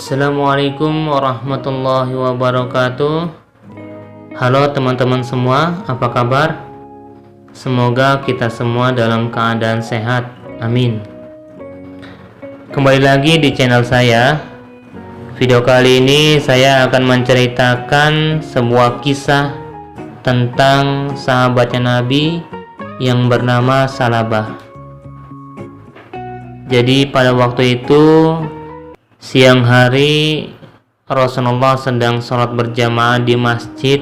Assalamualaikum warahmatullahi wabarakatuh. Halo teman-teman semua, apa kabar? Semoga kita semua dalam keadaan sehat, amin. Kembali lagi di channel saya. Video kali ini saya akan menceritakan sebuah kisah tentang sahabatnya Nabi yang bernama Salabah. Jadi pada waktu itu siang hari, Rasulullah sedang sholat berjamaah di masjid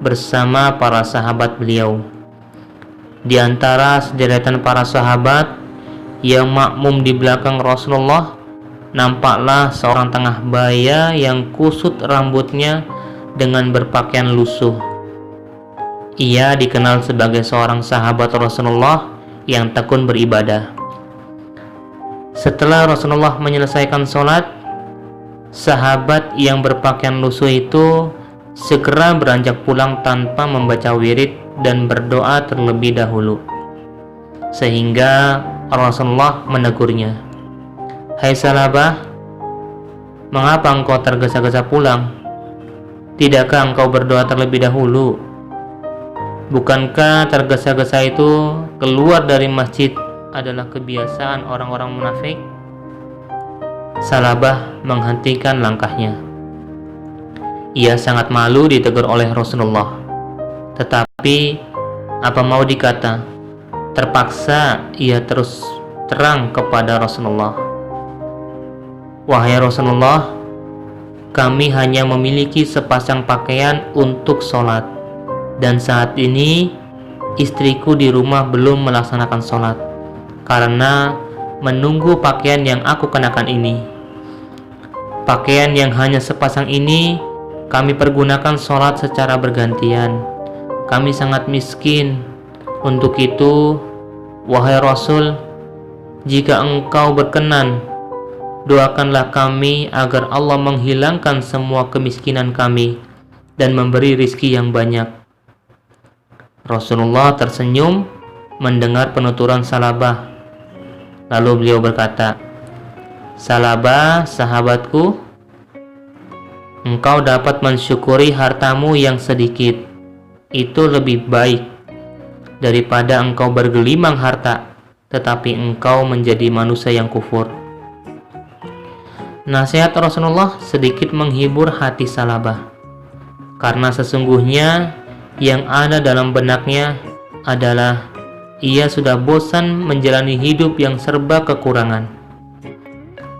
bersama para sahabat beliau. Di antara sederetan para sahabat yang makmum di belakang Rasulullah, nampaklah seorang tengah baya yang kusut rambutnya dengan berpakaian lusuh. Ia dikenal sebagai seorang sahabat Rasulullah yang tekun beribadah. Setelah Rasulullah menyelesaikan sholat, sahabat yang berpakaian lusuh itu segera beranjak pulang tanpa membaca wirid dan berdoa terlebih dahulu. Sehingga Rasulullah menegurnya, "Hai Salabah, mengapa engkau tergesa-gesa pulang? Tidakkah engkau berdoa terlebih dahulu? Bukankah tergesa-gesa itu keluar dari masjid adalah kebiasaan orang-orang munafik?" Salabah menghentikan langkahnya. Ia sangat malu ditegur oleh Rasulullah. Tetapi apa mau dikata, terpaksa ia terus terang kepada Rasulullah. "Wahai Rasulullah, kami hanya memiliki sepasang pakaian untuk sholat, dan saat ini istriku di rumah belum melaksanakan sholat karena menunggu pakaian yang aku kenakan ini. Pakaian yang hanya sepasang ini kami pergunakan sholat secara bergantian. Kami sangat miskin. Untuk itu, wahai Rasul, jika engkau berkenan, doakanlah kami agar Allah menghilangkan semua kemiskinan kami dan memberi rizki yang banyak." Rasulullah tersenyum mendengar penuturan Salabah. Lalu beliau berkata, "Salabah, sahabatku, engkau dapat mensyukuri hartamu yang sedikit. Itu lebih baik daripada engkau bergelimang harta, tetapi engkau menjadi manusia yang kufur." Nasihat Rasulullah sedikit menghibur hati Salabah, karena sesungguhnya yang ada dalam benaknya adalah ia sudah bosan menjalani hidup yang serba kekurangan.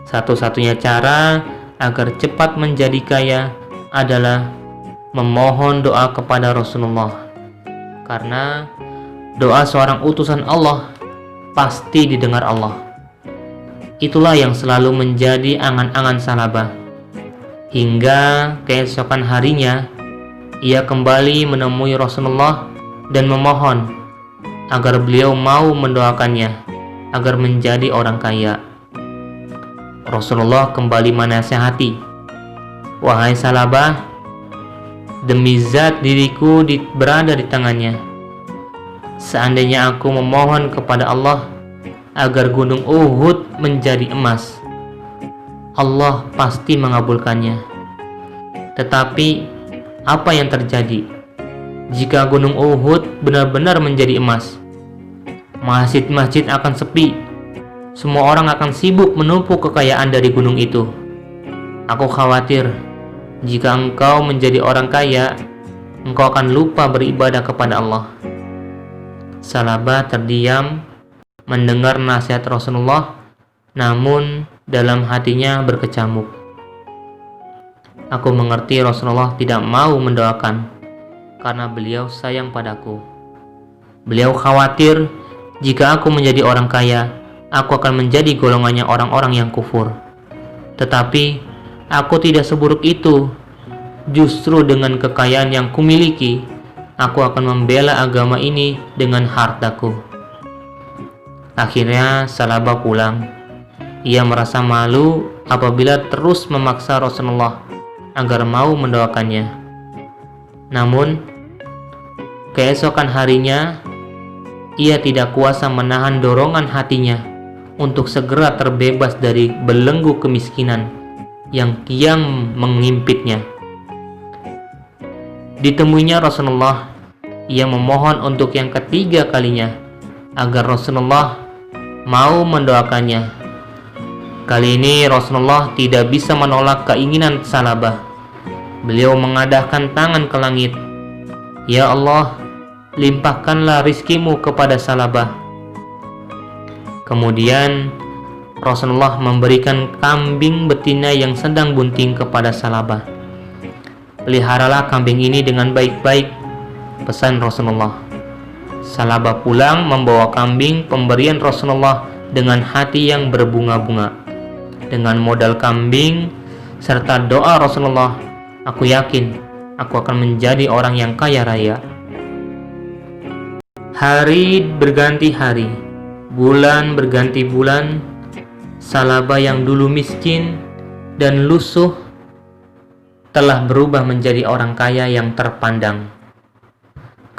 Satu-satunya cara agar cepat menjadi kaya adalah memohon doa kepada Rasulullah, karena doa seorang utusan Allah pasti didengar Allah. Itulah yang selalu menjadi angan-angan Salabah. Hingga keesokan harinya, ia kembali menemui Rasulullah dan memohon agar beliau mau mendoakannya agar menjadi orang kaya. Rasulullah kembali menasihati, "Wahai Salabah, demi zat diriku berada di tangannya. Seandainya aku memohon kepada Allah agar gunung Uhud menjadi emas, Allah pasti mengabulkannya. Tetapi apa yang terjadi jika gunung Uhud benar-benar menjadi emas? Masjid-masjid akan sepi. Semua orang akan sibuk menumpuk kekayaan dari gunung itu. Aku khawatir jika engkau menjadi orang kaya, engkau akan lupa beribadah kepada Allah." Salabah terdiam mendengar nasihat Rasulullah, namun dalam hatinya berkecamuk. "Aku mengerti Rasulullah tidak mau mendoakan karena beliau sayang padaku. Beliau khawatir jika aku menjadi orang kaya, aku akan menjadi golongannya orang-orang yang kufur. Tetapi aku tidak seburuk itu. Justru dengan kekayaan yang kumiliki, aku akan membela agama ini dengan hartaku." Akhirnya Salabah pulang. Ia merasa malu apabila terus memaksa Rasulullah agar mau mendoakannya. Namun keesokan harinya, ia tidak kuasa menahan dorongan hatinya untuk segera terbebas dari belenggu kemiskinan yang kian mengimpitnya. Ditemuinya Rasulullah, ia memohon untuk yang ketiga kalinya agar Rasulullah mau mendoakannya. Kali ini Rasulullah tidak bisa menolak keinginan Salabah. Beliau mengadahkan tangan ke langit. Ya Allah, limpahkanlah rizkimu kepada Salabah. Kemudian Rasulullah memberikan kambing betina yang sedang bunting kepada Salabah. Peliharalah kambing ini dengan baik-baik, pesan Rasulullah. Salabah pulang membawa kambing pemberian Rasulullah dengan hati yang berbunga-bunga. Dengan modal kambing serta doa Rasulullah, aku yakin aku akan menjadi orang yang kaya raya. Hari berganti hari, bulan berganti bulan. Salabah yang dulu miskin dan lusuh telah berubah menjadi orang kaya yang terpandang.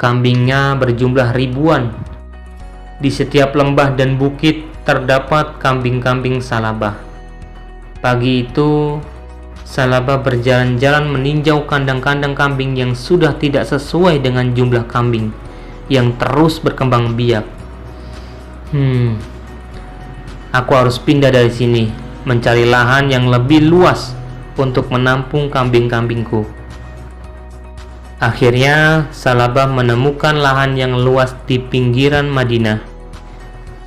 Kambingnya berjumlah ribuan. Di setiap lembah dan bukit terdapat kambing-kambing Salabah. Pagi itu, Salabah berjalan-jalan meninjau kandang-kandang kambing yang sudah tidak sesuai dengan jumlah kambing yang terus berkembang biak. Aku harus pindah dari sini, mencari lahan yang lebih luas untuk menampung kambing-kambingku. Akhirnya Salabah menemukan lahan yang luas di pinggiran Madinah.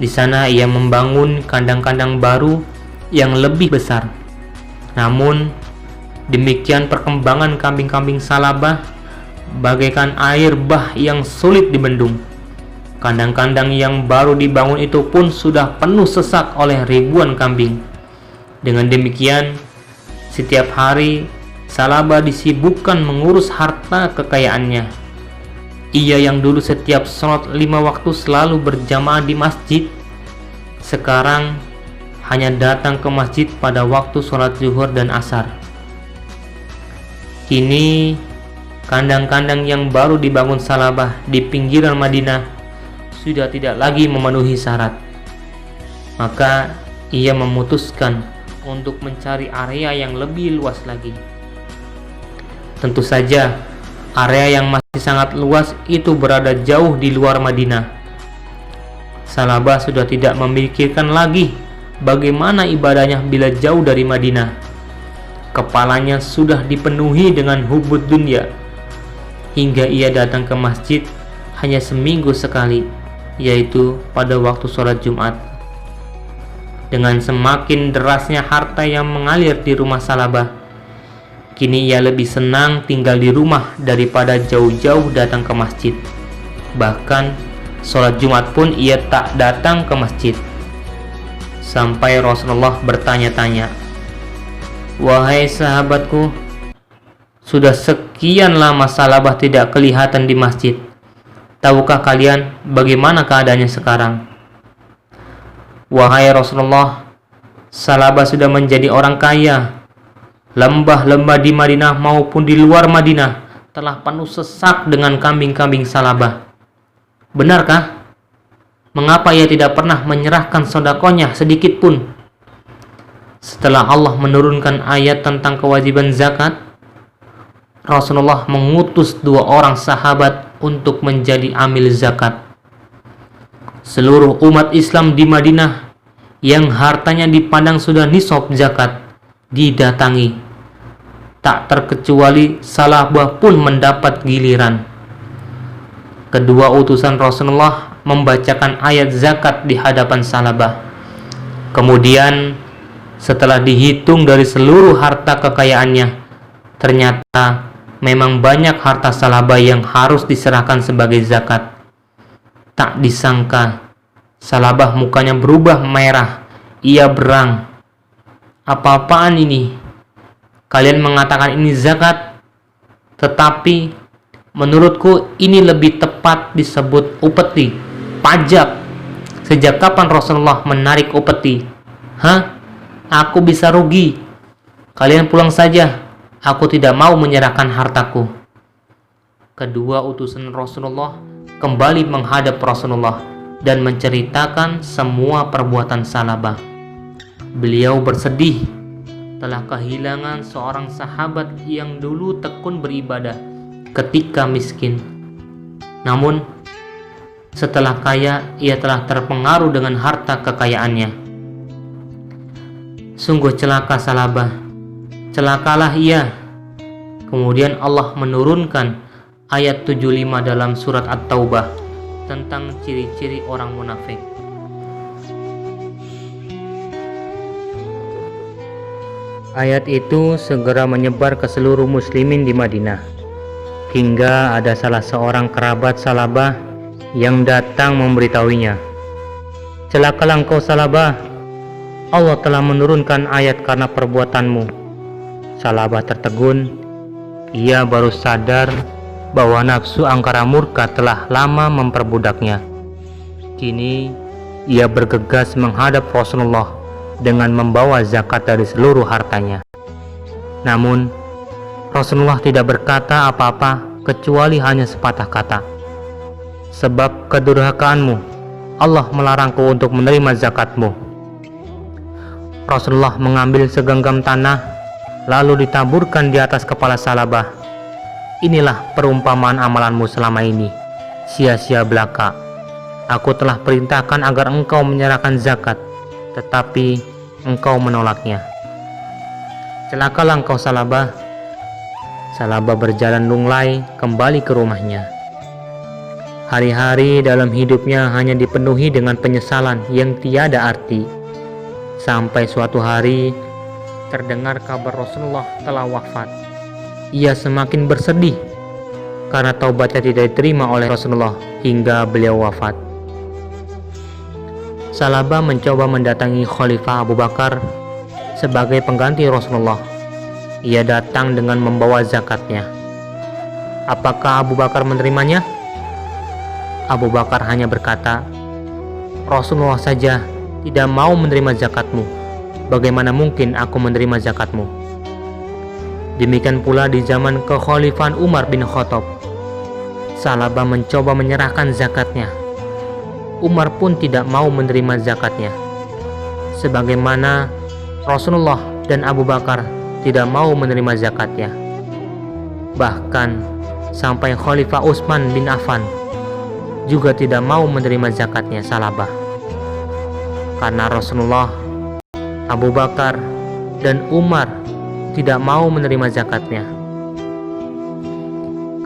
Di sana ia membangun kandang-kandang baru yang lebih besar. Namun demikian perkembangan kambing-kambing Salabah bagaikan air bah yang sulit dibendung. Kandang-kandang yang baru dibangun itu pun sudah penuh sesak oleh ribuan kambing. Dengan demikian, setiap hari Salabah disibukkan mengurus harta kekayaannya. Ia yang dulu setiap sholat 5 waktu selalu berjamaah di masjid, sekarang hanya datang ke masjid pada waktu sholat zuhur dan asar. Kini kandang-kandang yang baru dibangun Salabah di pinggiran Madinah sudah tidak lagi memenuhi syarat. Maka ia memutuskan untuk mencari area yang lebih luas lagi. Tentu saja, area yang masih sangat luas itu berada jauh di luar Madinah. Salabah sudah tidak memikirkan lagi bagaimana ibadahnya bila jauh dari Madinah. Kepalanya sudah dipenuhi dengan hubud dunia, hingga ia datang ke masjid hanya seminggu sekali, yaitu pada waktu sholat Jumat. Dengan semakin derasnya harta yang mengalir di rumah Salabah, kini ia lebih senang tinggal di rumah daripada jauh-jauh datang ke masjid. Bahkan sholat Jumat pun ia tak datang ke masjid. Sampai Rasulullah bertanya-tanya, "Wahai sahabatku, sudah sekian lama Salabah tidak kelihatan di masjid. Tahukah kalian bagaimana keadaannya sekarang?" "Wahai Rasulullah, Salabah sudah menjadi orang kaya. Lembah-lembah di Madinah maupun di luar Madinah telah penuh sesak dengan kambing-kambing Salabah. Benarkah? Mengapa ia tidak pernah menyerahkan sedekahnya sedikit pun?" Setelah Allah menurunkan ayat tentang kewajiban zakat, Rasulullah mengutus 2 orang sahabat untuk menjadi amil zakat. Seluruh umat Islam di Madinah yang hartanya dipandang sudah nisab zakat didatangi. Tak terkecuali Salabah pun mendapat giliran. Kedua utusan Rasulullah membacakan ayat zakat di hadapan Salabah. Kemudian setelah dihitung dari seluruh harta kekayaannya, ternyata memang banyak harta Salabah yang harus diserahkan sebagai zakat. Tak disangka, Salabah mukanya berubah merah. Ia berang. "Apa-apaan ini? Kalian mengatakan ini zakat, tetapi menurutku ini lebih tepat disebut upeti, pajak. Sejak kapan Rasulullah menarik upeti? Hah? Aku bisa rugi. Kalian pulang saja. Aku tidak mau menyerahkan hartaku." Kedua utusan Rasulullah kembali menghadap Rasulullah dan menceritakan semua perbuatan Salabah. Beliau bersedih telah kehilangan seorang sahabat yang dulu tekun beribadah ketika miskin. Namun, setelah kaya, ia telah terpengaruh dengan harta kekayaannya. Sungguh celaka Salabah, celakalah ia. Kemudian Allah menurunkan ayat 75 dalam surat At-Taubah tentang ciri-ciri orang munafik. Ayat itu segera menyebar ke seluruh muslimin di Madinah, hingga ada salah seorang kerabat Salabah yang datang memberitahuinya, "Celakalah engkau Salabah, Allah telah menurunkan ayat karena perbuatanmu." Salabah tertegun. Ia baru sadar bahwa nafsu angkara murka telah lama memperbudaknya. Kini ia bergegas menghadap Rasulullah dengan membawa zakat dari seluruh hartanya. Namun Rasulullah tidak berkata apa-apa kecuali hanya sepatah kata, "Sebab kedurhakaanmu, Allah melarangku untuk menerima zakatmu." Rasulullah mengambil segenggam tanah lalu ditaburkan di atas kepala Salabah. "Inilah perumpamaan amalanmu selama ini, sia-sia belaka. Aku telah perintahkan agar engkau menyerahkan zakat, tetapi engkau menolaknya. Celakalah engkau Salabah." Salabah berjalan lunglai kembali ke rumahnya. Hari-hari dalam hidupnya hanya dipenuhi dengan penyesalan yang tiada arti. Sampai suatu hari terdengar kabar Rasulullah telah wafat. Ia semakin bersedih karena taubatnya tidak diterima oleh Rasulullah hingga beliau wafat. Salabah mencoba mendatangi Khalifah Abu Bakar sebagai pengganti Rasulullah. Ia datang dengan membawa zakatnya. Apakah Abu Bakar menerimanya? Abu Bakar hanya berkata, "Rasulullah saja tidak mau menerima zakatmu. Bagaimana mungkin aku menerima zakatmu?" Demikian pula di zaman kekhalifahan Umar bin Khattab. Salabah mencoba menyerahkan zakatnya. Umar pun tidak mau menerima zakatnya, sebagaimana Rasulullah dan Abu Bakar tidak mau menerima zakatnya. Bahkan sampai Khalifah Utsman bin Affan juga tidak mau menerima zakatnya Salabah, karena Rasulullah, Abu Bakar, dan Umar tidak mau menerima zakatnya.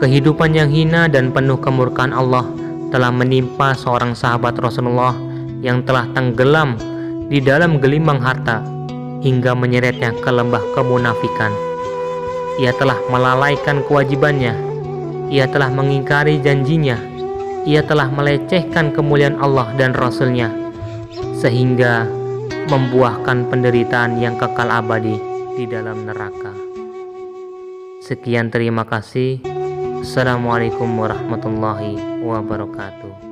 Kehidupan yang hina dan penuh kemurkaan Allah telah menimpa seorang sahabat Rasulullah yang telah tenggelam di dalam gelimang harta hingga menyeretnya ke lembah kemunafikan. Ia telah melalaikan kewajibannya, ia telah mengingkari janjinya, ia telah melecehkan kemuliaan Allah dan Rasul-Nya, sehingga membuahkan penderitaan yang kekal abadi di dalam neraka. Sekian, terima kasih. Assalamualaikum warahmatullahi wabarakatuh.